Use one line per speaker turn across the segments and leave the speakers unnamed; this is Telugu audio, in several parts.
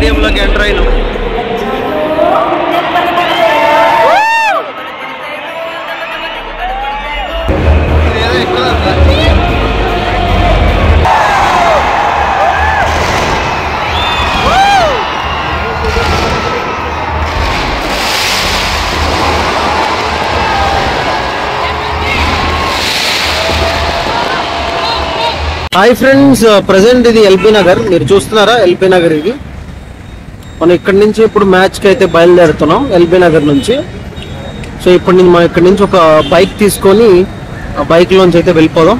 స్టేడియంలోకి ఎంటర్ అయినాం. హాయ్ ఫ్రెండ్స్, ప్రజెంట్ ఇది ఎల్బీ నగర్. మీరు చూస్తున్నారా ఎల్బీ నగర్. ఇది మనం ఇక్కడి నుంచి ఇప్పుడు మ్యాచ్కి అయితే బయలుదేరుతున్నాం ఎల్బీ నగర్ నుంచి. సో ఇప్పుడు మనం ఇక్కడి నుంచి ఒక బైక్ తీసుకొని ఆ బైక్లోంచి అయితే వెళ్ళిపోదాం.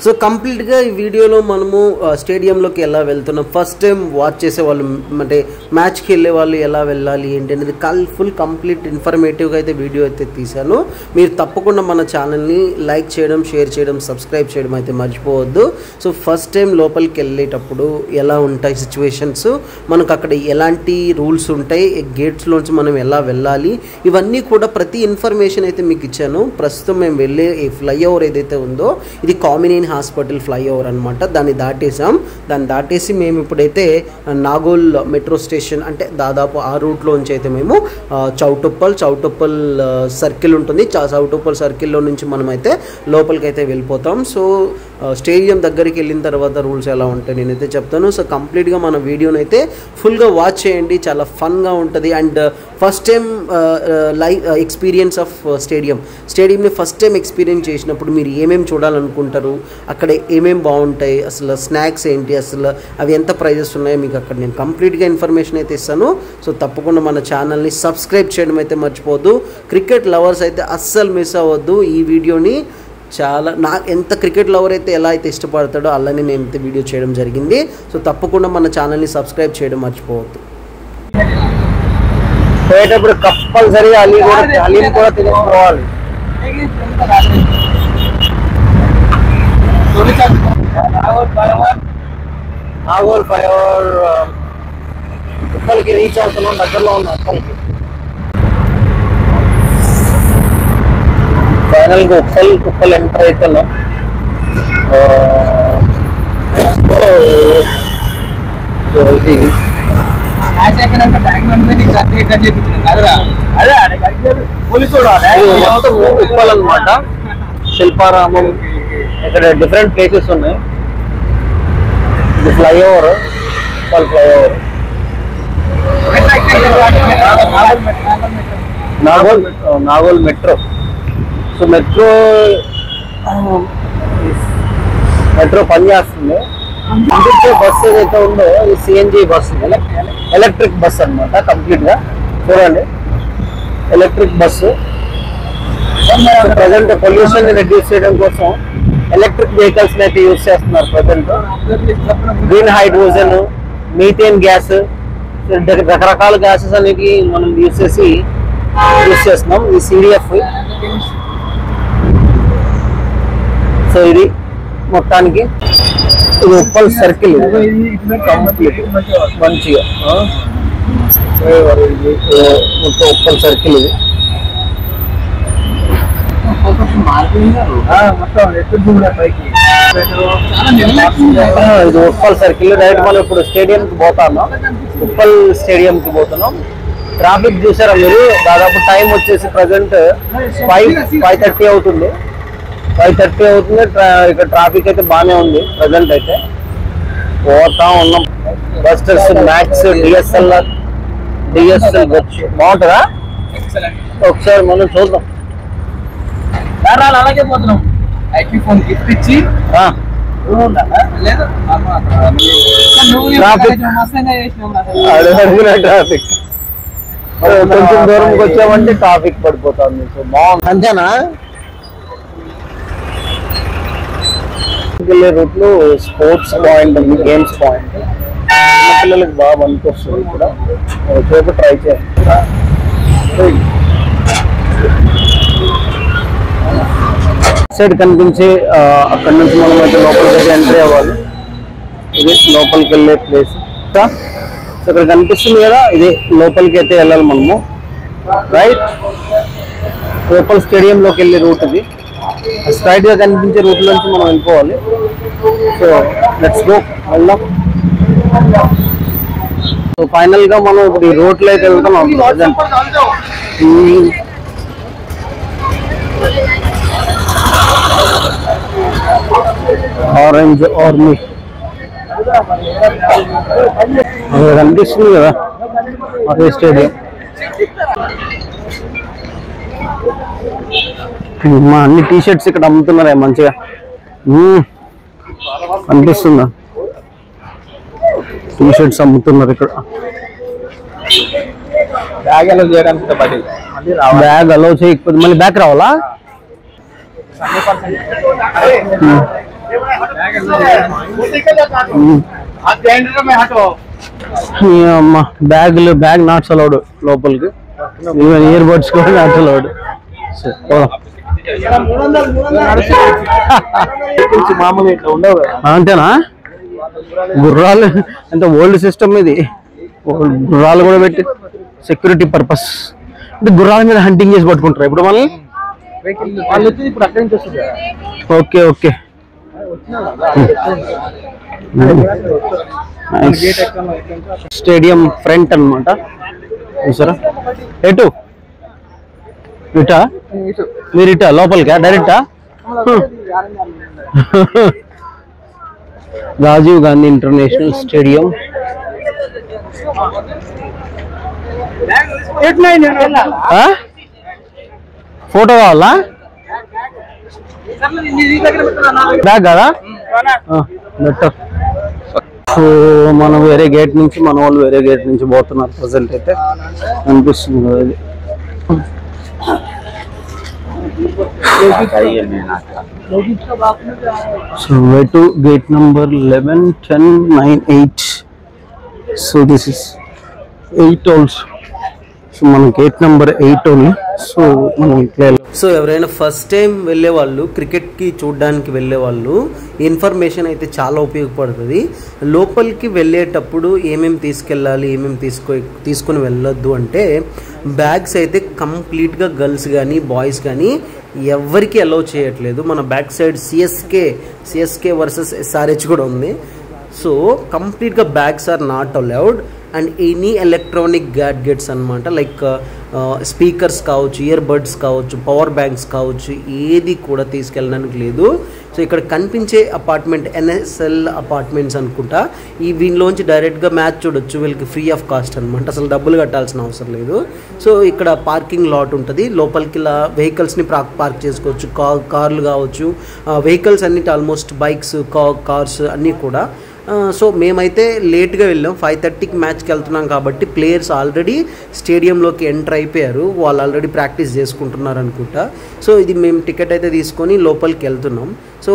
సో కంప్లీట్గా ఈ వీడియోలో మనము స్టేడియంలోకి ఎలా వెళ్తున్నాం, ఫస్ట్ టైం వాచ్ చేసే వాళ్ళు అంటే మ్యాచ్కి వెళ్ళే వాళ్ళు ఎలా వెళ్ళాలి ఏంటి అనేది ఫుల్ కంప్లీట్ ఇన్ఫర్మేటివ్గా అయితే వీడియో అయితే తీశాను. మీరు తప్పకుండా మన ఛానల్ని లైక్ చేయడం, షేర్ చేయడం, సబ్స్క్రైబ్ చేయడం అయితే మర్చిపోవద్దు. సో ఫస్ట్ టైం లోపలికి వెళ్ళేటప్పుడు ఎలా ఉంటాయి సిచ్యువేషన్స్, మనకు అక్కడ ఎలాంటి రూల్స్ ఉంటాయి, గేట్స్లోంచి మనం ఎలా వెళ్ళాలి, ఇవన్నీ కూడా ప్రతి ఇన్ఫర్మేషన్ అయితే మీకు ఇచ్చాను. ప్రస్తుతం మేము వెళ్ళే ఈ ఫ్లైఓవర్ ఏదైతే ఉందో ఇది కామినేని హాస్పిటల్ ఫ్లైఓవర్ అనమాట. దాన్ని దాటేసాం. దాన్ని దాటేసి మేము ఇప్పుడైతే నాగోల్ మెట్రో స్టేషన్ అంటే దాదాపు ఆ రూట్లోంచి అయితే మేము చౌటుప్పల్ సర్కిల్ ఉంటుంది. చౌటుప్పల్ సర్కిల్లో నుంచి మనం అయితే లోపలికి అయితే వెళ్ళిపోతాం. సో స్టేడియం దగ్గరికి వెళ్ళిన తర్వాత రూల్స్ ఎలా ఉంటాయి నేనైతే చెప్తాను. సో కంప్లీట్గా మన వీడియోని అయితే ఫుల్గా వాచ్ చేయండి, చాలా ఫన్గా ఉంటుంది. And first time live experience of స్టేడియంని ఫస్ట్ టైం ఎక్స్పీరియన్స్ చేసినప్పుడు మీరు ఏమేమి చూడాలనుకుంటారు, అక్కడ ఏమేమి బాగుంటాయి, అసలు స్నాక్స్ ఏంటి, అసలు అవి ఎంత ప్రైజెస్ ఉన్నాయో మీకు అక్కడ నేను కంప్లీట్గా ఇన్ఫర్మేషన్ అయితే ఇస్తాను. సో తప్పకుండా మన ఛానల్ని సబ్స్క్రైబ్ చేయడం అయితే మర్చిపోవద్దు. క్రికెట్ లవర్స్ అయితే అస్సలు మిస్ అవ్వద్దు ఈ వీడియోని. చాలా ఎంత క్రికెట్ లవర్ అయితే ఎలా అయితే ఇష్టపడతాడో అలానే నేనైతే వీడియో చేయడం జరిగింది. సో తప్పకుండా మన ఛానల్ని సబ్స్క్రైబ్ చేయడం మర్చిపోవద్దు. పోయేటప్పుడు కంపల్సరీగా అలీని కూడా తెలుసుకోవాలి. నాగోల్ ఫ్లైఓవర్ ఉప్పల్కి రీచ్ అవుతున్నాం, దగ్గరలో ఉన్న ఉప్పల్కి. ఫైనల్గా ఉప్పల్ ఎంటర్ అవుతున్నాం. ఉప్పల్ అనమాట, శిల్పారామం, ఇక్కడ డిఫరెంట్ ప్లేసెస్ ఉన్నాయి. ఇది flyover, Uppal flyover, Nagole metro. So metro పనిచేస్తుంది. బస్సు ఏదైతే ఉందో ఇది సిఎన్జి బస్సు, ఎలక్ట్రిక్ బస్ అనమాట. కంప్లీట్గా చూడండి, electric bus. Present pollution reduce చేయడం కోసం ఎలక్ట్రిక్ వెహికల్స్ అయితే యూజ్ చేస్తున్నారు. Present green hydrogen, methane gas, రకరకాల గ్యాసెస్ అనేవి మనం యూజ్ చేస్తున్నాం. ఈ సిడిఎఫ్. సో ఇది మొత్తానికి ఇది ఉప్పల్ సర్కిల్ కంప్లీట్ మంచిగా మొత్తం ఉప్పల్ సర్కిల్. ఇది ఇది ఉప్పల్ సర్కిల్. డైరెక్ట్ మనం ఇప్పుడు స్టేడియంకి పోతాము, ఉప్పల్ స్టేడియంకి పోతున్నాం. ట్రాఫిక్ చూసారా మీరు, దాదాపు టైం వచ్చేసి ప్రజెంట్ 5:30 అవుతుంది. 5:30 అవుతుంది. ఇక్కడ ట్రాఫిక్ అయితే బాగానే ఉంది. ప్రజెంట్ అయితే పోతా ఉన్నాం. బస్టర్స్, మ్యాక్స్, డిఎస్ఎల్ బాగుంటుందా? ఒకసారి మనం చూద్దాం.
అలాగే పోతున్నాం. ఐఫోన్ గిఫ్ట్ ఇచ్చి
ట్రాఫిక్ కొంచెం దూరంకి వచ్చామంటే ట్రాఫిక్ పడిపోతుంది. సో బాగుంది. అంతేనా? వెళ్ళే రూట్లో స్పోర్ట్స్ పాయింట్ ఉంది, గేమ్స్ పాయింట్. చిన్నపిల్లలకి బాగా పనికొస్తుంది. ఇక్కడ చూపు ట్రై చేయాలి. సైడ్ కనిపించి అక్కడి నుంచి మనం అయితే లోపలికి ఎంట్రీ అవ్వాలి. ఇది లోపలికి వెళ్ళే ప్లేస్. ఇక్కడ కనిపిస్తుంది కదా, ఇది లోపలికి అయితే వెళ్ళాలి మనము. రైట్, లోపల స్టేడియంలోకి వెళ్ళే రూట్ ఇది. స్ట్రైట్ గా కనిపించే రూట్ నుంచి మనం వెళ్ళిపోవాలి. సో లెట్స్ గో, వెళ్దాం. సో ఫైనల్ గా మనం ఇప్పుడు ఈ రోడ్ లోకి వెళ్తున్నాం. ఆరెంజ్ ఆర్మీ కనిపిస్తుంది కదా, అదే స్టేడియం. మా అన్ని టీ షర్ట్స్ ఇక్కడ అమ్ముతున్నారే మంచిగా కనిపిస్తుందా? టీ షర్ట్స్ అమ్ముతున్నారు ఇక్కడ. బ్యాగ్ అలో చేయకపోతే మళ్ళీ బ్యాక్ రావాలా? బ్యాగ్ నాట్స్ అలౌడ్ లోపలికి, ఈవెన్ ఇయర్ బడ్స్ కూడా నాట్స్ అలౌడ్. అంతేనా? గుర్రాలు అంటే ఓల్డ్ సిస్టమ్ ఇది. గుర్రాలు కూడా పెట్టి సెక్యూరిటీ పర్పస్ అంటే గుర్రాల మీద హంటింగ్ చేసి పట్టుకుంటారు ఇప్పుడు మనల్ని. Okay okay. స్టేడియం ఫ్రంట్ అన్నమాట. చూసారా? ఎటు ఇటా? మీరు ఇటా లోపలికా డైరెక్టా? Rajiv Gandhi international stadium. Photo కావాలా? బ్యాగ్ కదా? బెటర్. సో మనం వేరే గేట్ నుంచి, మన వాళ్ళు వేరే గేట్ నుంచి పోతున్నారు ప్రజెంట్ అయితే అనిపిస్తుంది కదా ఇది. So way to gate number 11, 10, 9, 8. So this is 8 also. So మన గేట్ నెంబర్ 8 ఓన్లీ. సో మనం ఇట్లా. సో ఎవరైనా ఫస్ట్ టైం వెళ్ళే వాళ్ళు, క్రికెట్కి చూడడానికి వెళ్ళే వాళ్ళు, ఇన్ఫర్మేషన్ అయితే చాలా ఉపయోగపడుతుంది. లోపలికి వెళ్ళేటప్పుడు ఏమేమి తీసుకెళ్ళాలి, ఏమేమి తీసుకొని వెళ్ళొద్దు అంటే, బ్యాగ్స్ అయితే కంప్లీట్గా గర్ల్స్ కానీ బాయ్స్ కానీ ఎవరికి అలౌ చేయట్లేదు. మన back side CSK versus SRH కూడా ఉంది. సో కంప్లీట్గా bags are not allowed. And any electronic gadgets అనమాట, లైక్ స్పీకర్స్ కావచ్చు, ఇయర్ బడ్స్ కావచ్చు, పవర్ బ్యాంక్స్ కావచ్చు, ఏది కూడా తీసుకెళ్ళడానికి లేదు. సో ఇక్కడ కనిపించే అపార్ట్మెంట్ NSL అపార్ట్మెంట్స్ అనుకుంటా. వీళ్ళలోంచి డైరెక్ట్గా మ్యాచ్ చూడొచ్చు. వీళ్ళకి ఫ్రీ ఆఫ్ కాస్ట్ అనమాట, అసలు డబ్బులు కట్టాల్సిన అవసరం లేదు. సో ఇక్కడ పార్కింగ్ లాట్ ఉంటుంది. లోపలికి ఇలా వెహికల్స్ని పార్క్ చేసుకోవచ్చు. కార్లు కావచ్చు, వెహికల్స్ అన్నిటి ఆల్మోస్ట్ బైక్స్, కార్స్ అన్నీ కూడా. సో మేమైతే లేట్గా వెళ్ళాం. 5:30కి మ్యాచ్కి వెళ్తున్నాం కాబట్టి ప్లేయర్స్ ఆల్రెడీ స్టేడియంలోకి ఎంటర్ అయిపోయారు. వాళ్ళు ఆల్రెడీ ప్రాక్టీస్ చేసుకుంటున్నారు అనుకుంటా. సో ఇది మేము టికెట్ అయితే తీసుకొని లోపలికి వెళ్తున్నాం. సో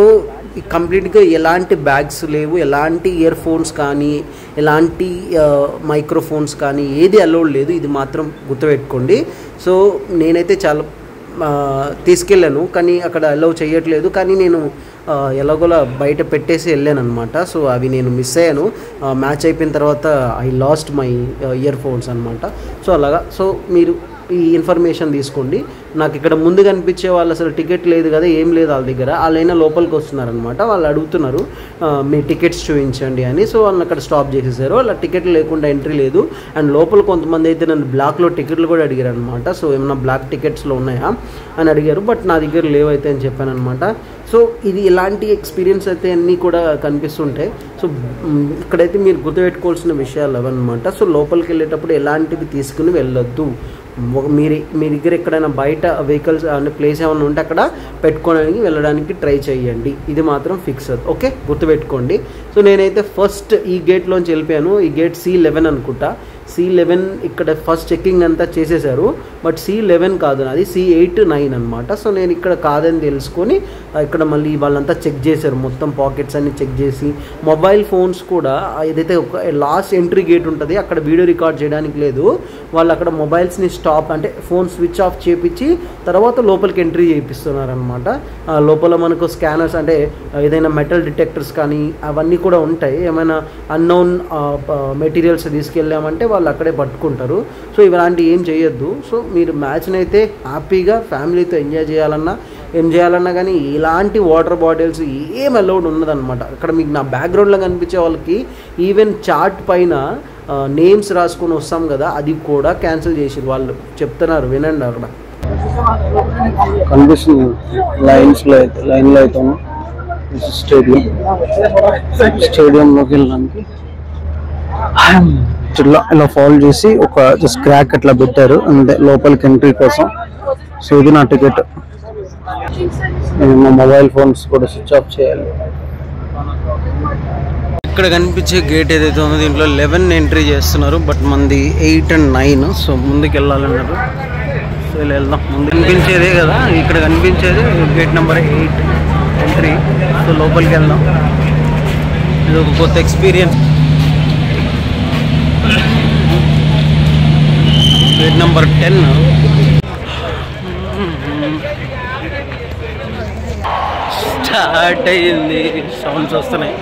కంప్లీట్గా ఎలాంటి బ్యాగ్స్ లేవు, ఎలాంటి ఇయర్ ఫోన్స్ కానీ, ఎలాంటి మైక్రోఫోన్స్ కానీ ఏది అలౌడ్ లేదు. ఇది మాత్రం గుర్తుపెట్టుకోండి. సో నేనైతే చాలా తీసుకెళ్ళాను, కానీ అక్కడ అలౌ చేయట్లేదు. కానీ నేను ఎలాగోలా బయట పెట్టేసి వెళ్ళాను అనమాట. సో అవి నేను మిస్ అయ్యాను. మ్యాచ్ అయిపోయిన తర్వాత I lost my ear phones అనమాట. సో అలాగా. సో మీరు ఈ ఇన్ఫర్మేషన్ తీసుకోండి. నాకు ఇక్కడ ముందు కనిపించే వాళ్ళు అసలు టికెట్ లేదు కదా, ఏం లేదు వాళ్ళ దగ్గర. వాళ్ళైనా లోపలికి వస్తున్నారనమాట. వాళ్ళు అడుగుతున్నారు మీ టికెట్స్ చూపించండి అని. సో వాళ్ళని అక్కడ స్టాప్ చేసేసారు. వాళ్ళ టికెట్లు లేకుండా ఎంట్రీ లేదు. అండ్ లోపల కొంతమంది అయితే నన్ను బ్లాక్లో టికెట్లు కూడా అడిగారు అనమాట. సో ఏమన్నా బ్లాక్ టికెట్స్లో ఉన్నాయా అని అడిగారు. బట్ నా దగ్గర లేవు అయితే అని చెప్పాను అనమాట. సో ఇది ఇలాంటి ఎక్స్పీరియన్స్ అయితే అన్నీ కూడా కనిపిస్తుంటాయి. సో ఇక్కడైతే మీరు గుర్తుపెట్టుకోవాల్సిన విషయాలు అవన్నమాట. సో లోపలికి వెళ్ళేటప్పుడు ఎలాంటివి తీసుకుని వెళ్ళొద్దు. మీ దగ్గర ఎక్కడైనా బయట వెహికల్స్ అనే ప్లేస్ ఏమైనా ఉంటే అక్కడ పెట్టుకోవడానికి వెళ్ళడానికి ట్రై చేయండి. ఇది మాత్రం ఫిక్స్. ఓకే, గుర్తుపెట్టుకోండి. సో నేనైతే ఫస్ట్ ఈ గేట్లోంచి వెళ్ళిపోయాను. ఈ గేట్ C11 అనుకుంటా. C11 ఇక్కడ ఫస్ట్ చెక్కింగ్ అంతా చేసేసారు. బట్ C11 కాదు, అది C8, 9 అనమాట. సో నేను ఇక్కడ కాదని తెలుసుకొని ఇక్కడ మళ్ళీ వాళ్ళంతా చెక్ చేశారు. మొత్తం పాకెట్స్ అన్ని చెక్ చేసి, మొబైల్ ఫోన్స్ కూడా ఏదైతే ఒక లాస్ట్ ఎంట్రీ గేట్ ఉంటుంది అక్కడ వీడియో రికార్డ్ చేయడానికి లేదు. వాళ్ళు అక్కడ మొబైల్స్ని స్టాప్ అంటే ఫోన్ స్విచ్ ఆఫ్ చేపించి తర్వాత లోపలికి ఎంట్రీ చేయిస్తున్నారు అనమాట. లోపల మనకు స్కానర్స్ అంటే ఏదైనా మెటల్ డిటెక్టర్స్ కానీ అవన్నీ కూడా ఉంటాయి. ఏమైనా అన్నోన్ మెటీరియల్స్ తీసుకెళ్ళామంటే వాళ్ళు అక్కడే పట్టుకుంటారు. సో ఇలాంటి ఏం చేయొద్దు. సో మీరు మ్యాచ్ని అయితే హ్యాపీగా ఫ్యామిలీతో ఎంజాయ్ చేయాలన్నా కానీ ఇలాంటి వాటర్ బాటిల్స్ ఏం అలౌడ్ ఉన్నదన్నమాట. అక్కడ మీకు నా బ్యాక్గ్రౌండ్లో కనిపించే వాళ్ళకి ఈవెన్ చార్ట్ పైన నేమ్స్ రాసుకొని వస్తాం కదా, అది కూడా క్యాన్సిల్ చేసి వాళ్ళు చెప్తున్నారు, వినండి. అక్కడ కనిపిస్తుంది లైన్లో అవుతాము. స్టేడియంలోకి వెళ్ళడానికి ఇలా ఫాలో చేసి ఒక జస్ట్ క్రాక్ అట్లా పెట్టారు అంతే లోపలికి ఎంట్రీ కోసం. సో ఇది నా టికెట్. మా మొబైల్ ఫోన్స్ కూడా స్విచ్ ఆఫ్ చేయాలి. ఇక్కడ కనిపించే గేట్ ఏదైతే ఉందో దీంట్లో 11 ఎంట్రీ చేస్తున్నారు, బట్ మంది 8 and 9. సో ముందుకు వెళ్ళాలన్నారు. సో ఇలా వెళ్దాం. ముందు కనిపించేదే కదా, ఇక్కడ కనిపించేది గేట్ నెంబర్ 8 ఎంట్రీ. సో లోపలికి వెళ్దాం. ఇది ఒక కొత్త ఎక్స్పీరియన్స్. గేట్ నెంబర్ 10 స్టార్ట్ అయ్యింది. సౌండ్స్ వస్తున్నాయి.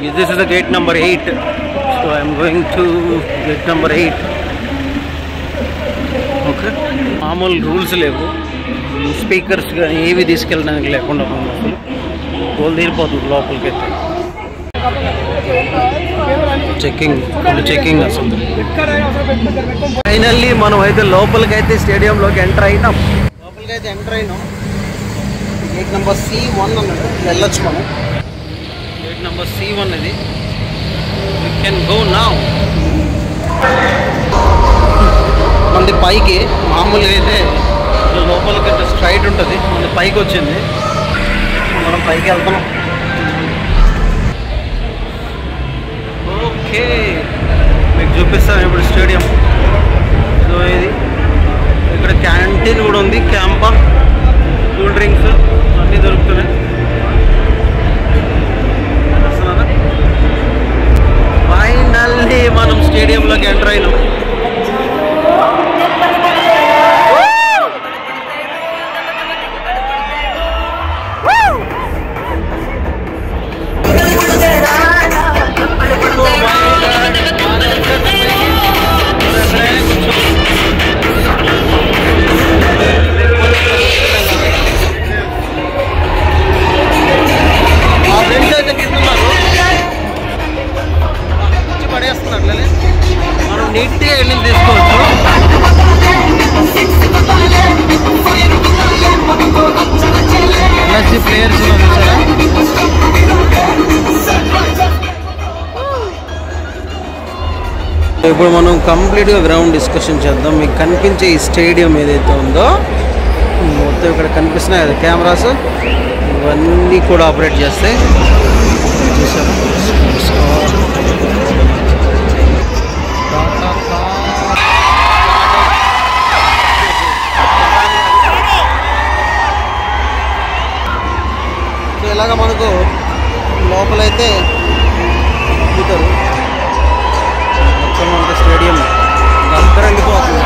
This is the gate number 8. So I'm going to gate number 8. Okay, మామూలు రూల్స్ లేవు, స్పీకర్స్ కానీ ఏవి తీసుకెళ్ళడానికి లేకుండా అసలు గోల్ తీరిపోతుంది లోపలికి అయితే. చెకింగ్ అసలు. ఫైనల్లీ మనం అయితే లోపలికి అయితే స్టేడియంలోకి ఎంటర్ అయినాం. గేట్ నెంబర్ C1 అన్నాడు, వెళ్ళొచ్చు మనం. గేట్ నెంబర్ C1 ఇది. You can go now. మనది పైకి మామూలుగా అయితే లోపలికి అయితే స్ట్రైట్ ఉంటుంది, మనది పైకి వచ్చింది. మనం పైకి వెళ్తున్నాం. ఓకే, మీకు చూపిస్తాను ఇప్పుడు స్టేడియం. సో ఇది ఇక్కడ క్యాంటీన్ కూడా ఉంది, క్యాంపా, కూల్ డ్రింక్స్ అన్నీ దొరుకుతున్నాయి. ఫైనల్లీ మనం స్టేడియంలోకి ఎంటర్ అయినాం. మనం నీట్గా వెళ్ళి తీసుకోవచ్చు. ఎల్ఎస్జీ ప్లేయర్స్ చూసారా. ఇప్పుడు మనం కంప్లీట్గా గ్రౌండ్ డిస్కషన్ చేద్దాం. మీకు కనిపించే ఈ స్టేడియం ఏదైతే ఉందో మొత్తం ఇక్కడ కనిపిస్తున్నాయి కదా కెమెరాస్, ఇవన్నీ కూడా ఆపరేట్ చేస్తాయి. చూసారా, ఇలాగా మనకు లోపలైతే చూపుతారు. మొత్తం మనకు స్టేడియం అందరండిపోతుంది.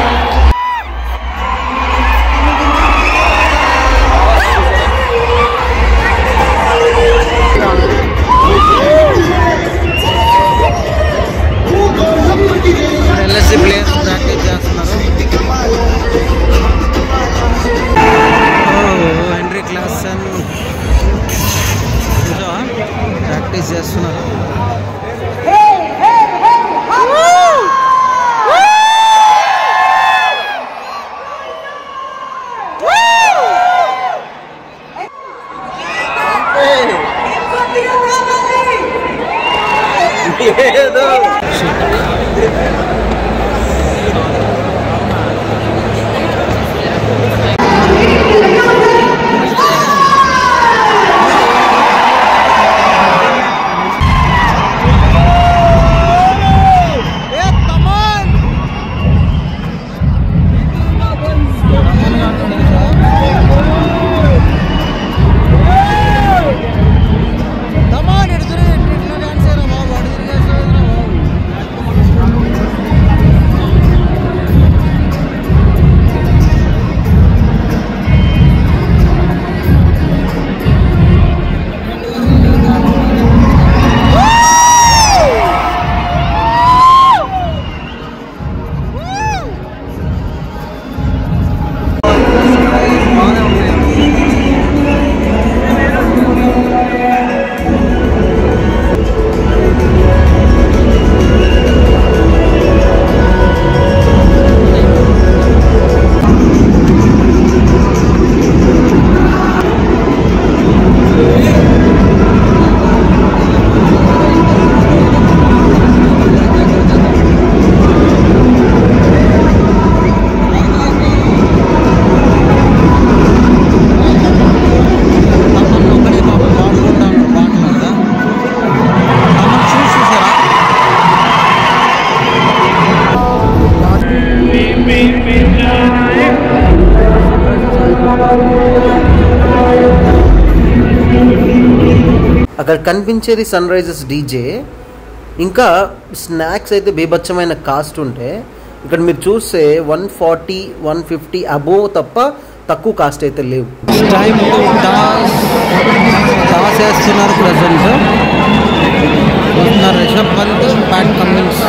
అక్కడ కనిపించేది సన్ రైజర్స్ డీజే. ఇంకా స్నాక్స్ అయితే బీభత్సమైన కాస్ట్ ఉంటే ఇక్కడ మీరు చూస్తే 140, 150 అబోవ్ తప్ప తక్కువ కాస్ట్ అయితే లేవు. టైం టాస్ వేస్తున్నారు present. Rishabh Pant, Pat Cummins.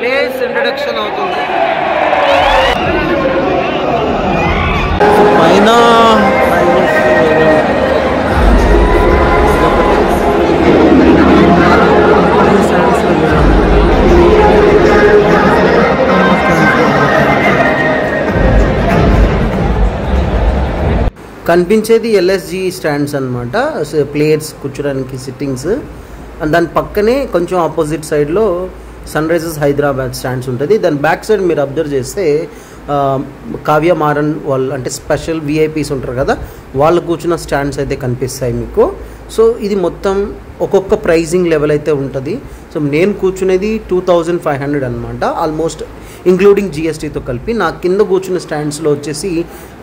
Place introduction అవుతుంది. పైన కనిపించేది ఎల్ఎస్జి స్టాండ్స్ అనమాట, ప్లేయర్స్ కూర్చోడానికి సిట్టింగ్స్. అండ్ దాని పక్కనే కొంచెం ఆపోజిట్ సైడ్లో సన్ రైజర్స్ హైదరాబాద్ స్టాండ్స్ ఉంటుంది. దాని బ్యాక్ సైడ్ మీరు అబ్జర్వ్ చేస్తే కావ్య మారన్ వాళ్ళు అంటే స్పెషల్ విఐపీస్ ఉంటారు కదా, వాళ్ళు కూర్చున్న స్టాండ్స్ అయితే కనిపిస్తాయి మీకు. సో ఇది మొత్తం ఒక్కొక్క ప్రైజింగ్ లెవెల్ అయితే ఉంటుంది. సో నేను కూర్చునేది 2500 అనమాట, ఆల్మోస్ట్ ఇంక్లూడింగ్ జిఎస్టీతో కలిపి. నా కింద కూర్చున్న స్టాండ్స్లో వచ్చేసి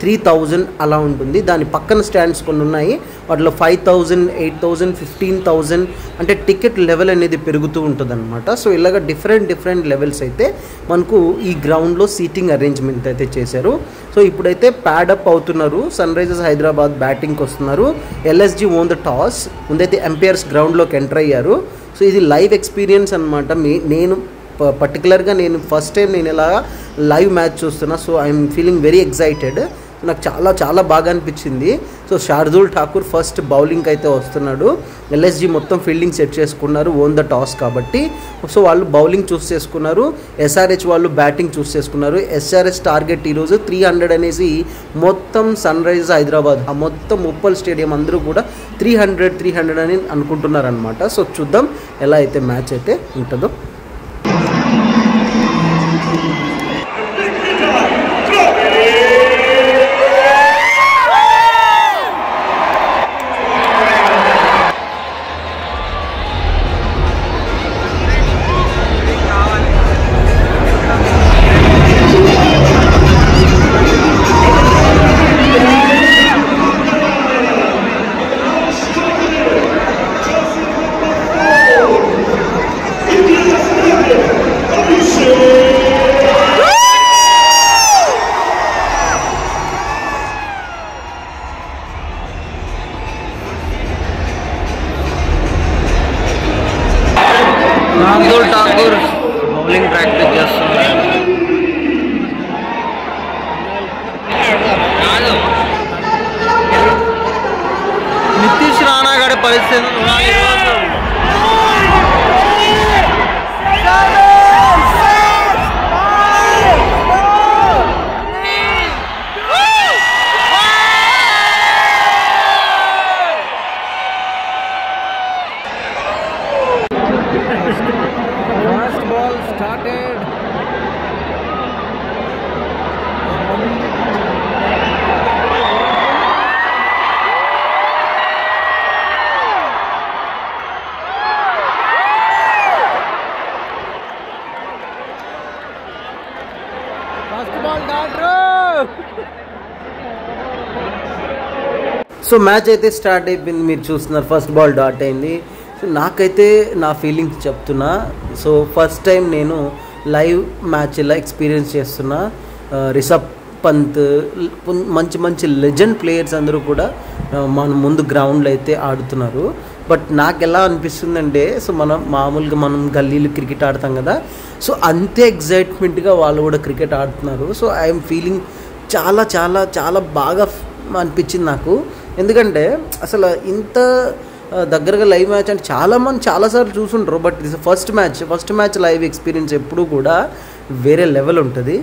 3000 అలా ఉంటుంది. దాని పక్కన స్టాండ్స్ కొన్ని ఉన్నాయి, వాటిలో 5000, 8000, 15000 అంటే టికెట్ లెవెల్ అనేది పెరుగుతూ ఉంటుంది అనమాట. సో ఇలాగ డిఫరెంట్ లెవెల్స్ అయితే మనకు ఈ గ్రౌండ్లో సీటింగ్ అరేంజ్మెంట్ అయితే చేశారు. సో ఇప్పుడైతే ప్యాడప్ అవుతున్నారు. సన్ రైజర్స్ హైదరాబాద్ బ్యాటింగ్కి వస్తున్నారు. LSG own the toss. ముందైతే ఎంపైర్స్ గ్రౌండ్లోకి ఎంటర్ అయ్యారు. సో ఇది లైవ్ ఎక్స్పీరియన్స్ అనమాట. నేను పర్టికులర్గా నేను ఫస్ట్ టైం నేను ఇలా లైవ్ మ్యాచ్ చూస్తున్నా. So I'm feeling very excited. నాకు చాలా బాగా అనిపించింది. So Shardul Thakur first bowling అయితే వస్తున్నాడు. ఎల్ఎస్జి మొత్తం ఫీల్డింగ్ సెట్ చేసుకున్నారు, ఓన్ ద టాస్ కాబట్టి. సో వాళ్ళు బౌలింగ్ చూస్ చేసుకున్నారు, ఎస్ఆర్హెచ్ వాళ్ళు బ్యాటింగ్ చూస్ చేసుకున్నారు. ఎస్ఆర్హెచ్ టార్గెట్ ఈరోజు 300 అనేసి మొత్తం సన్ రైజర్స్ హైదరాబాద్ మొత్తం ఉప్పల్ స్టేడియం అందరూ కూడా 300 అని అనుకుంటున్నారు అనమాట. సో చూద్దాం ఎలా అయితే మ్యాచ్ అయితే ఉంటుందో. శార్దూల్ ఠాకూర్ బౌలింగ్ ప్రాక్టీస్ చేస్తున్నారు. నితీష్ రాణా గారి పరిస్థితి సో మ్యాచ్ అయితే స్టార్ట్ అయిపోయింది. మీరు చూస్తున్నారు ఫస్ట్ బాల్ డాట్ అయింది. సో నాకైతే నా ఫీలింగ్స్ చెప్తున్నా. సో ఫస్ట్ టైం నేను లైవ్ మ్యాచ్ ఇలా ఎక్స్పీరియన్స్ చేస్తున్న రిషబ్ పంత్ మంచి మంచి లెజెండ్ ప్లేయర్స్ అందరూ కూడా మన ముందు గ్రౌండ్లో అయితే ఆడుతున్నారు. బట్ నాకు ఎలా అనిపిస్తుందంటే సో మామూలుగా మనం గల్లీలు క్రికెట్ ఆడతాం కదా, సో అంతే ఎగ్జైట్మెంట్గా వాళ్ళు కూడా క్రికెట్ ఆడుతున్నారు. సో ఐఎమ్ ఫీలింగ్ చాలా చాలా చాలా బాగా అనిపించింది నాకు. ఎందుకంటే అసలు ఇంత దగ్గరగా లైవ్ మ్యాచ్ అంటే చాలామంది చాలాసార్లు చూసుంటారు, బట్ ఇది ఫస్ట్ మ్యాచ్ లైవ్ ఎక్స్పీరియన్స్ ఎప్పుడూ కూడా వేరే లెవెల్ ఉంటుంది.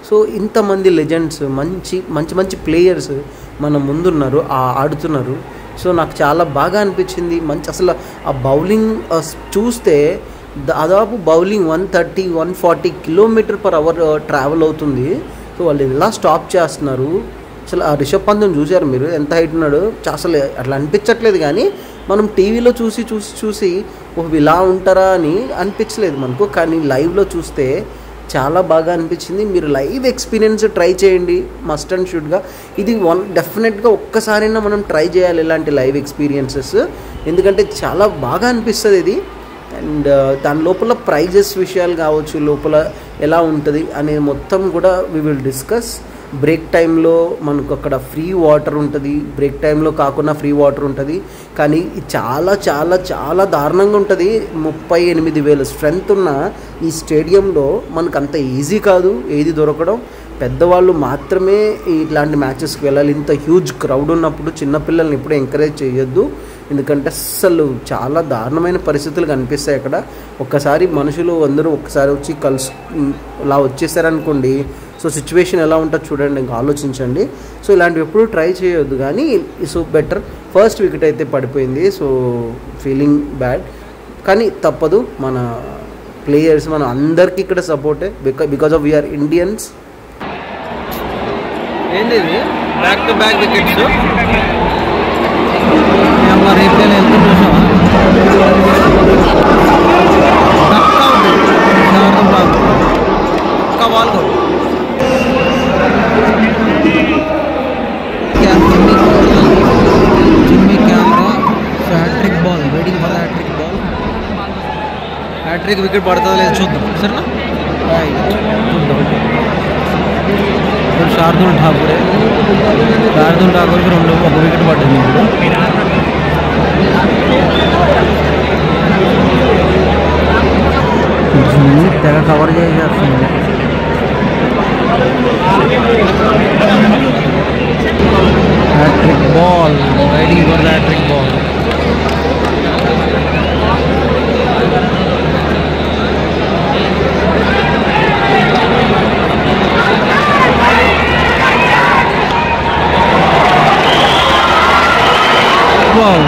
సో ఇంతమంది లెజెండ్స్ మంచి మంచి ప్లేయర్స్ మన ముందున్నారు, ఆడుతున్నారు. సో నాకు చాలా బాగా అనిపించింది. అసలు ఆ బౌలింగ్ చూస్తే దాదాపు బౌలింగ్ 130-140 km/h ట్రావెల్ అవుతుంది. సో వాళ్ళు ఎలా స్టాప్ చేస్తున్నారు. అసలు ఆ రిషబ్ పంత్ని చూశారు మీరు, ఎంత హైట్ ఉన్నాడు. అసలు అట్లా అనిపించట్లేదు, కానీ మనం టీవీలో చూసి ఇలా ఉంటారా అని అనిపించలేదు మనకు, కానీ లైవ్లో చూస్తే చాలా బాగా అనిపించింది. మీరు లైవ్ ఎక్స్పీరియన్స్ ట్రై చేయండి, మస్ట్ అండ్ షుడ్గా. ఇది డెఫినెట్గా ఒక్కసారైనా మనం ట్రై చేయాలి ఇలాంటి లైవ్ ఎక్స్పీరియన్సెస్, ఎందుకంటే చాలా బాగా అనిపిస్తుంది ఇది. అండ్ దాని లోపల ప్రైజెస్ విషయాలు కావచ్చు, లోపల ఎలా ఉంటుంది అనేది మొత్తం కూడా వి విల్ డిస్కస్. బ్రేక్ టైంలో మనకు అక్కడ ఫ్రీ వాటర్ ఉంటుంది, బ్రేక్ టైంలో కాకుండా ఫ్రీ వాటర్ ఉంటుంది, కానీ చాలా చాలా చాలా దారుణంగా ఉంటుంది. 38,000 స్ట్రెంత్ ఉన్న ఈ స్టేడియంలో మనకు అంత ఈజీ కాదు ఏది దొరకడం. పెద్దవాళ్ళు మాత్రమే ఇట్లాంటి మ్యాచెస్కి వెళ్ళాలి. ఇంత హ్యూజ్ క్రౌడ్ ఉన్నప్పుడు చిన్నపిల్లల్ని ఎప్పుడు ఎంకరేజ్ చేయొద్దు, ఎందుకంటే అస్సలు చాలా దారుణమైన పరిస్థితులు కనిపిస్తాయి అక్కడ. ఒక్కసారి మనుషులు అందరూ ఒక్కసారి వచ్చి అలా వచ్చేసారనుకోండి, సో సిచ్యువేషన్ ఎలా ఉంటుందో చూడండి, ఇంకా ఆలోచించండి. సో ఇలాంటివి ఎప్పుడు ట్రై చేయొద్దు. కానీ సో బెటర్ ఫస్ట్ వికెట్ అయితే పడిపోయింది, సో ఫీలింగ్ బ్యాడ్, కానీ తప్పదు. మన ప్లేయర్స్ మన అందరికీ ఇక్కడ సపోర్టే, బికాజ్ ఆఫ్ వీఆర్ ఇండియన్స్. ఏంటి బ్యాక్ టు బ్యాక్ వికెట్స్ రీప్లేలో వెళ్తూ చూసావా, ఒక్క బాల్ కూడా jimmy camera. So hattrick ball, waiting for hattrick ball. Hattrick wicket పడుతుందో లేదు చూద్దాం, సరేనా. చూద్దాం. శార్దుల్ ఠాకూర్కి ఒక వికెట్ పడ్డది. ఇప్పుడు తెగ కవర్ చేసేస్తుంది. Hattrick ball, waiting for the hattrick ball. Wow.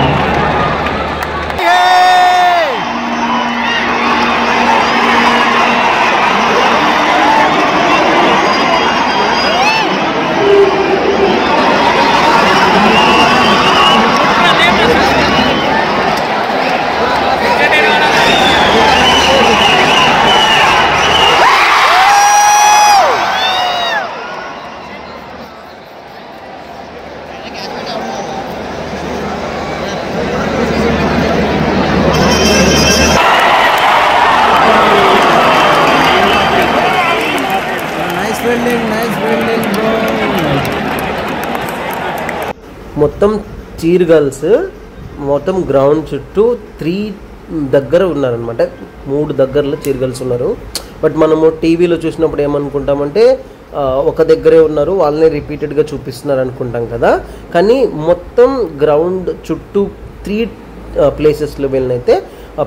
మొత్తం చీర్ గర్ల్స్ మొత్తం గ్రౌండ్ చుట్టూ 3 దగ్గర ఉన్నారనమాట. 3 దగ్గరలో చీర్ గర్ల్స్ ఉన్నారు. బట్ మనము టీవీలో చూసినప్పుడు ఏమనుకుంటామంటే ఒక దగ్గరే ఉన్నారు, వాళ్ళని రిపీటెడ్గా చూపిస్తున్నారు అనుకుంటాం కదా. కానీ మొత్తం గ్రౌండ్ చుట్టూ 3 ప్లేసెస్లో వీళ్ళనైతే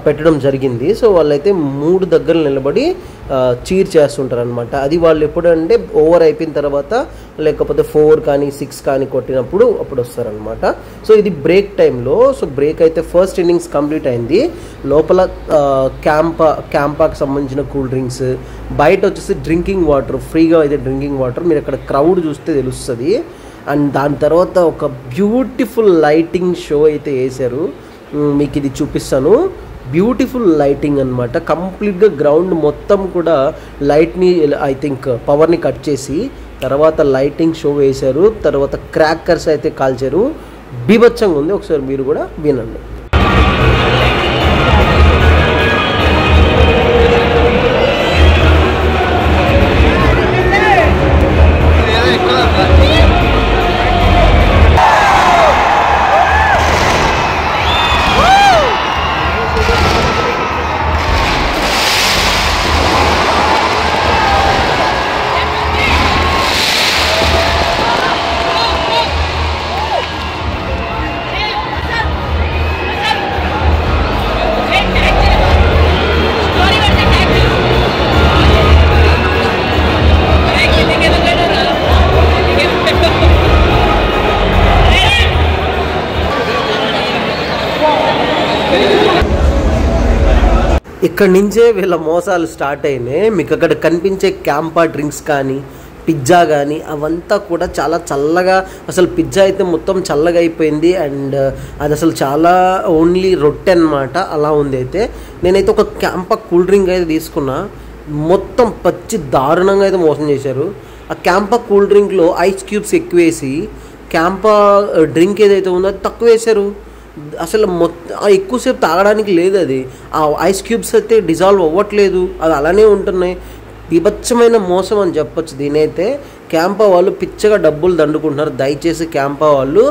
పెట్టడం జరిగింది. సో వాళ్ళైతే 3 దగ్గర నిలబడి చీర్ చేస్తుంటారు అనమాట. అది వాళ్ళు ఎప్పుడంటే ఓవర్ అయిపోయిన తర్వాత, లేకపోతే 4 కానీ 6 కానీ కొట్టినప్పుడు అప్పుడు వస్తారనమాట. సో ఇది బ్రేక్ టైంలో. సో బ్రేక్ అయితే ఫస్ట్ ఇన్నింగ్స్ కంప్లీట్ అయింది. లోపల క్యాంపాకి సంబంధించిన కూల్ డ్రింక్స్, బయట వచ్చేసి డ్రింకింగ్ వాటర్, ఫ్రీగా అయితే డ్రింకింగ్ వాటర్. మీరు అక్కడ క్రౌడ్ చూస్తే తెలుస్తుంది. అండ్ దాని తర్వాత ఒక బ్యూటిఫుల్ లైటింగ్ షో అయితే వేశారు, మీకు ఇది చూపిస్తాను. బ్యూటిఫుల్ లైటింగ్ అనమాట. కంప్లీట్గా గ్రౌండ్ మొత్తం కూడా లైట్ని ఐ థింక్ పవర్ని కట్ చేసి తర్వాత లైటింగ్ షో వేశారు. తర్వాత క్రాకర్స్ అయితే కాల్చారు. బీభత్సంగా ఉంది, ఒకసారి మీరు కూడా వినండి. ఇక్కడి నుంచే వీళ్ళ మోసాలు స్టార్ట్ అయినాయి. మీకు అక్కడ కనిపించే క్యాంపా డ్రింక్స్ కానీ పిజ్జా కానీ అవంతా కూడా చాలా చల్లగా, అసలు పిజ్జా అయితే మొత్తం చల్లగా అయిపోయింది. అండ్ అది అసలు చాలా ఓన్లీ రొట్టె అనమాట, అలా ఉంది. అయితే నేనైతే ఒక క్యాంపా కూల్ డ్రింక్ అయితే తీసుకున్నా, మొత్తం పచ్చి దారుణంగా అయితే మోసం చేశారు. ఆ క్యాంపా కూల్ డ్రింక్లో ఐస్ క్యూబ్స్ ఎక్కువేసి క్యాంపా డ్రింక్ ఏదైతే ఉందో అది తక్కువ వేశారు. అసలు మొత్తం ఎక్కువసేపు తాగడానికి లేదు, అది ఆ ఐస్ క్యూబ్స్ అయితే డిజాల్వ్ అవ్వట్లేదు, అది అలానే ఉంటున్నాయి. బీభత్సమైన మోసం అని చెప్పొచ్చు దీనైతే. క్యాంపా వాళ్ళు పిచ్చగా డబ్బులు దండుకుంటున్నారు. దయచేసి క్యాంపా వాళ్ళు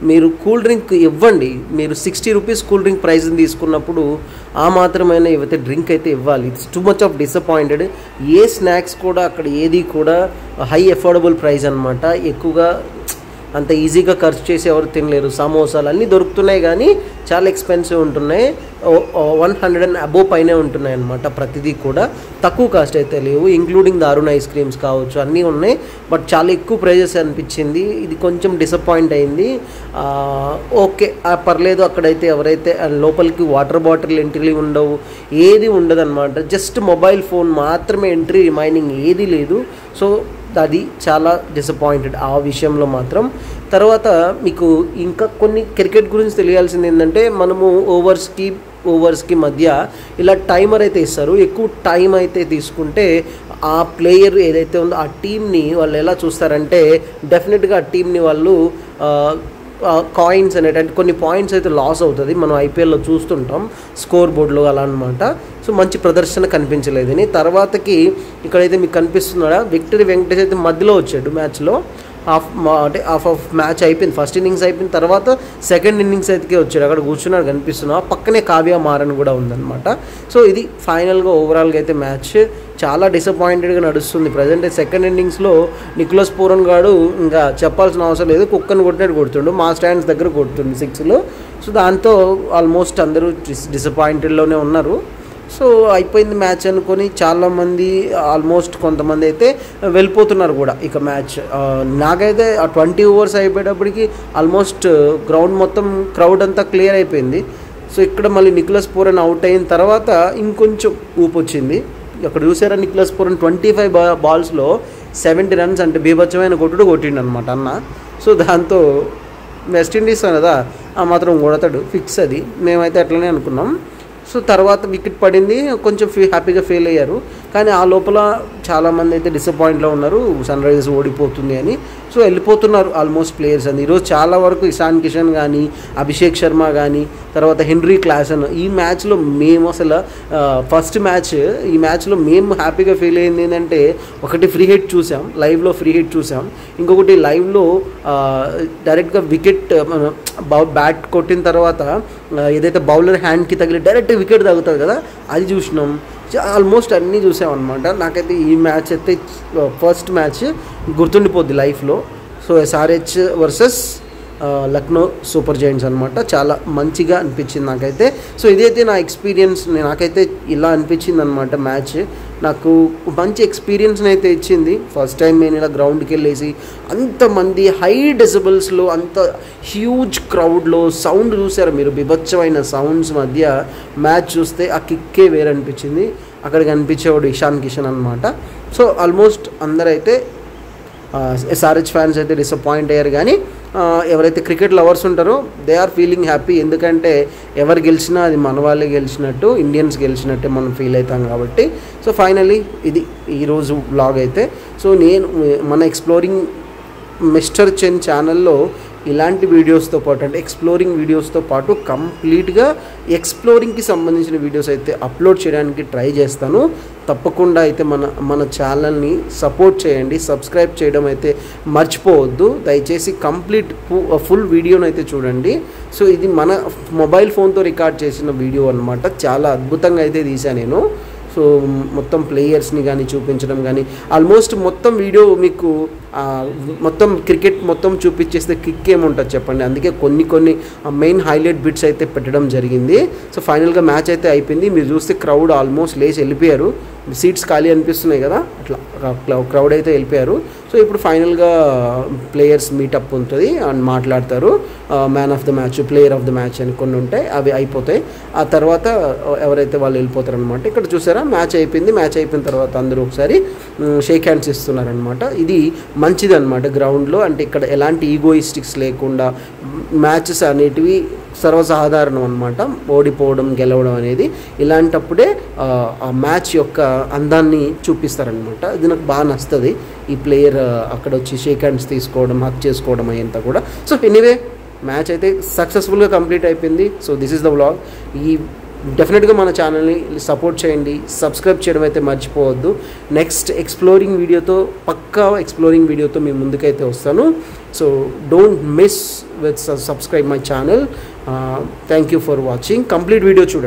మీరు కూల్ డ్రింక్ ఇవ్వండి. మీరు 60 రూపీస్ కూల్ డ్రింక్ ప్రైస్ని తీసుకున్నప్పుడు ఆ మాత్రమైనా ఇవైతే డ్రింక్ అయితే ఇవ్వాలి. It's too much of disappointed. A snacks కూడా అక్కడ ఏది కూడా హై అఫోర్డబుల్ ప్రైస్ అనమాట. ఎక్కువగా అంత ఈజీగా ఖర్చు చేసి ఎవరు తినలేరు. సమోసాలు అన్నీ దొరుకుతున్నాయి కానీ చాలా ఎక్స్పెన్సివ్ ఉంటున్నాయి. 100 అండ్ అబోవ్ పైనే ఉంటున్నాయి అన్నమాట. ప్రతిదీ కూడా తక్కువ కాస్ట్ అయితే లేవు, ఇంక్లూడింగ్ దారుణ ఐస్ క్రీమ్స్ కావచ్చు, అన్నీ ఉన్నాయి. బట్ చాలా ఎక్కువ ప్రైజెస్ అనిపించింది. ఇది కొంచెం డిసప్పాయింట్ అయింది. ఓకే పర్లేదు, అక్కడైతే ఎవరైతే లోపలికి వాటర్ బాటిల్ ఎంట్రీ ఉండవు, ఏది ఉండదు అనమాట. జస్ట్ మొబైల్ ఫోన్ మాత్రమే ఎంట్రీ, రిమైనింగ్ ఏది లేదు. సో అది చాలా డిసప్పాయింటెడ్ ఆ విషయంలో మాత్రం. తర్వాత మీకు ఇంకా కొన్ని క్రికెట్ గురించి తెలియాల్సింది ఏంటంటే, మనము ఓవర్స్కి మధ్య ఇలా టైమర్ అయితే ఇస్తారు. ఎక్కువ టైం అయితే తీసుకుంటే ఆ ప్లేయర్ ఏదైతే ఉందో ఆ టీంని వాళ్ళు ఎలా చూస్తారంటే, డెఫినెట్గా ఆ టీంని వాళ్ళు కాయిన్స్ అనేటి, అంటే కొన్ని పాయింట్స్ అయితే లాస్ అవుతుంది. మనం ఐపీఎల్లో చూస్తుంటాం స్కోర్ బోర్డులో అలా అనమాట. సో మంచి ప్రదర్శన కనిపించలేదు. తర్వాతకి ఇక్కడైతే మీకు కనిపిస్తున్నాడా, విక్టరీ వెంకటేష్ అయితే మధ్యలో వచ్చాడు మ్యాచ్లో. హాఫ్ ఆఫ్ మ్యాచ్ అయిపోయింది, ఫస్ట్ ఇన్నింగ్స్ అయిపోయిన తర్వాత సెకండ్ ఇన్నింగ్స్ అయితే వచ్చాడు, అక్కడ కూర్చున్నాడు కనిపిస్తున్నా. పక్కనే కావ్య మారన్ కూడా ఉందన్నమాట. సో ఇది ఫైనల్గా ఓవరాల్గా అయితే మ్యాచ్ చాలా డిసప్పాయింటెడ్గా నడుస్తుంది ప్రజెంట్. సెకండ్ ఇన్నింగ్స్లో నికోలస్ పూరన్ గాడు ఇంకా చెప్పాల్సిన అవసరం లేదు, కుక్కను కొట్టినట్టు కొడుతుండు, మా స్టాండ్స్ దగ్గర కొడుతుండు 6లో. సో దాంతో ఆల్మోస్ట్ అందరూ డిసప్పాయింటెడ్లోనే ఉన్నారు. సో అయిపోయింది మ్యాచ్ అనుకొని చాలామంది, ఆల్మోస్ట్ కొంతమంది అయితే వెళ్ళిపోతున్నారు కూడా ఇక మ్యాచ్. నాకైతే ఆ 20 ఓవర్స్ అయిపోయేటప్పటికి ఆల్మోస్ట్ గ్రౌండ్ మొత్తం క్రౌడ్ అంతా క్లియర్ అయిపోయింది. సో ఇక్కడ మళ్ళీ నికోలస్ పూరన్ అవుట్ అయిన తర్వాత ఇంకొంచెం ఊపు వచ్చింది. అక్కడ చూసారా, నికోలస్ పూరన్ 25 బాల్స్లో 70 రన్స్, అంటే బీభత్సమైన కొట్టిండు అనమాట అన్న. సో దాంతో వెస్టిండీస్ కదా ఆ మాత్రం కొడతాడు ఫిక్స్, అది మేమైతే అట్లనే అనుకున్నాం. సో తర్వాత వికెట్ పడింది, కొంచెం హ్యాపీగా ఫీల్ అయ్యారు. కానీ ఆ లోపల చాలామంది అయితే డిసప్పాయింట్లో ఉన్నారు, సన్ రైజర్స్ ఓడిపోతుంది అని. సో వెళ్ళిపోతున్నారు ఆల్మోస్ట్ ప్లేయర్స్ అని. ఈరోజు చాలా వరకు ఇషాన్ కిషన్ కానీ, అభిషేక్ శర్మ కానీ, తర్వాత హెన్రీ క్లాసన్. ఈ మ్యాచ్లో మేము అసలు ఫస్ట్ మ్యాచ్, ఈ మ్యాచ్లో మేము హ్యాపీగా ఫీల్ అయింది ఏంటంటే, ఒకటి ఫ్రీ హిట్ చూసాం, లైవ్లో ఫ్రీ హిట్ చూసాం. ఇంకొకటి లైవ్లో డైరెక్ట్గా వికెట్ బ్యాట్ కొట్టిన తర్వాత ఏదైతే బౌలర్ హ్యాండ్కి తగిలి డైరెక్ట్ వికెట్ తగ్గుతుంది కదా, అది చూసినాం. ఆల్మోస్ట్ అన్నీ చూసామన్నమాట. నాకైతే ఈ మ్యాచ్ అయితే ఫస్ట్ మ్యాచ్ గుర్తుండిపోద్ది లైఫ్లో. So SRH versus Lucknow super Giants అనమాట. చాలా మంచిగా అనిపించింది నాకైతే. సో ఇదైతే నా ఎక్స్పీరియన్స్, నాకైతే ఇలా అనిపించింది అనమాట మ్యాచ్. నాకు మంచి ఎక్స్పీరియన్స్ని అయితే ఇచ్చింది. ఫస్ట్ టైం నేను ఇలా గ్రౌండ్కి వెళ్ళేసి అంతమంది హై డెసిబుల్స్లో, అంత హ్యూజ్ క్రౌడ్లో సౌండ్ చూసారు మీరు, బీభత్సమైన సౌండ్స్ మధ్య మ్యాచ్ చూస్తే ఆ కిక్కే వేరనిపించింది. అక్కడ కనిపించేవాడు ఇషాన్ కిషన్ అనమాట. సో ఆల్మోస్ట్ అందరైతే ఎస్ఆర్హెచ్ ఫ్యాన్స్ అయితే డిసప్పాయింట్ అయ్యారు. కానీ ఎవరైతే క్రికెట్ లవర్స్ ఉంటారో దే ఆర్ ఫీలింగ్ హ్యాపీ. ఎందుకంటే ఎవరు గెలిచినా అది మన వాళ్ళే గెలిచినట్టు, ఇండియన్స్ గెలిచినట్టే మనం ఫీల్ అవుతాం కాబట్టి. సో ఫైనలీ ఇది ఈరోజు వ్లాగ్ అయితే. సో నేను మన ఎక్స్ప్లోరింగ్ మిస్టర్ చెన్ ఛానల్లో ఇలాంటి వీడియోస్తో పాటు, అంటే ఎక్స్ప్లోరింగ్ వీడియోస్తో పాటు కంప్లీట్గా ఎక్స్ప్లోరింగ్కి సంబంధించిన వీడియోస్ అయితే అప్లోడ్ చేయడానికి ట్రై చేస్తాను. తప్పకుండా అయితే మన ఛానల్ని సపోర్ట్ చేయండి, సబ్స్క్రైబ్ చేయడం అయితే మర్చిపోవద్దు దయచేసి. కంప్లీట్ ఫుల్ వీడియోని అయితే చూడండి. సో ఇది మన మొబైల్ ఫోన్తో రికార్డ్ చేసిన వీడియో అనమాట. చాలా అద్భుతంగా అయితే తీసాను నేను. సో మొత్తం ప్లేయర్స్ని కానీ చూపించడం కానీ, ఆల్మోస్ట్ మొత్తం వీడియో మీకు మొత్తం క్రికెట్ మొత్తం చూపించేస్తే కిక్ ఏముంటుంది చెప్పండి. అందుకే కొన్ని మెయిన్ హైలైట్ బిట్స్ అయితే పెట్టడం జరిగింది. సో ఫైనల్గా మ్యాచ్ అయితే అయిపోయింది. మీరు చూస్తే క్రౌడ్ ఆల్మోస్ట్ లేచి వెళ్ళిపోయారు.
సీట్స్ ఖాళీ అనిపిస్తున్నాయి కదా, అట్లా క్రౌడ్ అయితే వెళ్ళిపోయారు. సో ఇప్పుడు ఫైనల్గా ప్లేయర్స్ మీటప్ ఉంటుంది అండ్ మాట్లాడతారు. Man of the match, player of the match అని కొన్ని ఉంటాయి, అవి అయిపోతాయి. ఆ తర్వాత ఎవరైతే వాళ్ళు వెళ్ళిపోతారు అనమాట. ఇక్కడ చూసారా మ్యాచ్ అయిపోయింది. మ్యాచ్ అయిపోయిన తర్వాత అందరూ ఒకసారి షేక్ హ్యాండ్స్ ఇస్తున్నారనమాట. ఇది మంచిది అనమాట గ్రౌండ్లో. అంటే ఇక్కడ ఎలాంటి ఈగోయిస్టిక్స్ లేకుండా మ్యాచెస్ అనేటివి సర్వసాధారణం అనమాట. ఓడిపోవడం గెలవడం అనేది ఇలాంటప్పుడే ఆ మ్యాచ్ యొక్క అందాన్ని చూపిస్తారనమాట. ఇది నాకు బాగా నచ్చుతుంది. ఈ ప్లేయర్ అక్కడ వచ్చి షేక్ హ్యాండ్స్ తీసుకోవడం, హక్ చేసుకోవడం అయ్యంతా కూడా. సో ఎనీవే మ్యాచ్ అయితే సక్సెస్ఫుల్గా కంప్లీట్ అయిపోయింది. So this is the vlog. ఈ డెఫినెట్గా మన ఛానల్ని సపోర్ట్ చేయండి, సబ్స్క్రైబ్ చేయడం అయితే మర్చిపోవద్దు. నెక్స్ట్ ఎక్స్ప్లోరింగ్ వీడియోతో, పక్కా ఎక్స్ప్లోరింగ్ వీడియోతో మీ ముందుకైతే వస్తాను. So don't miss with subscribe my channel. Thank you for watching. Complete video చూడండి.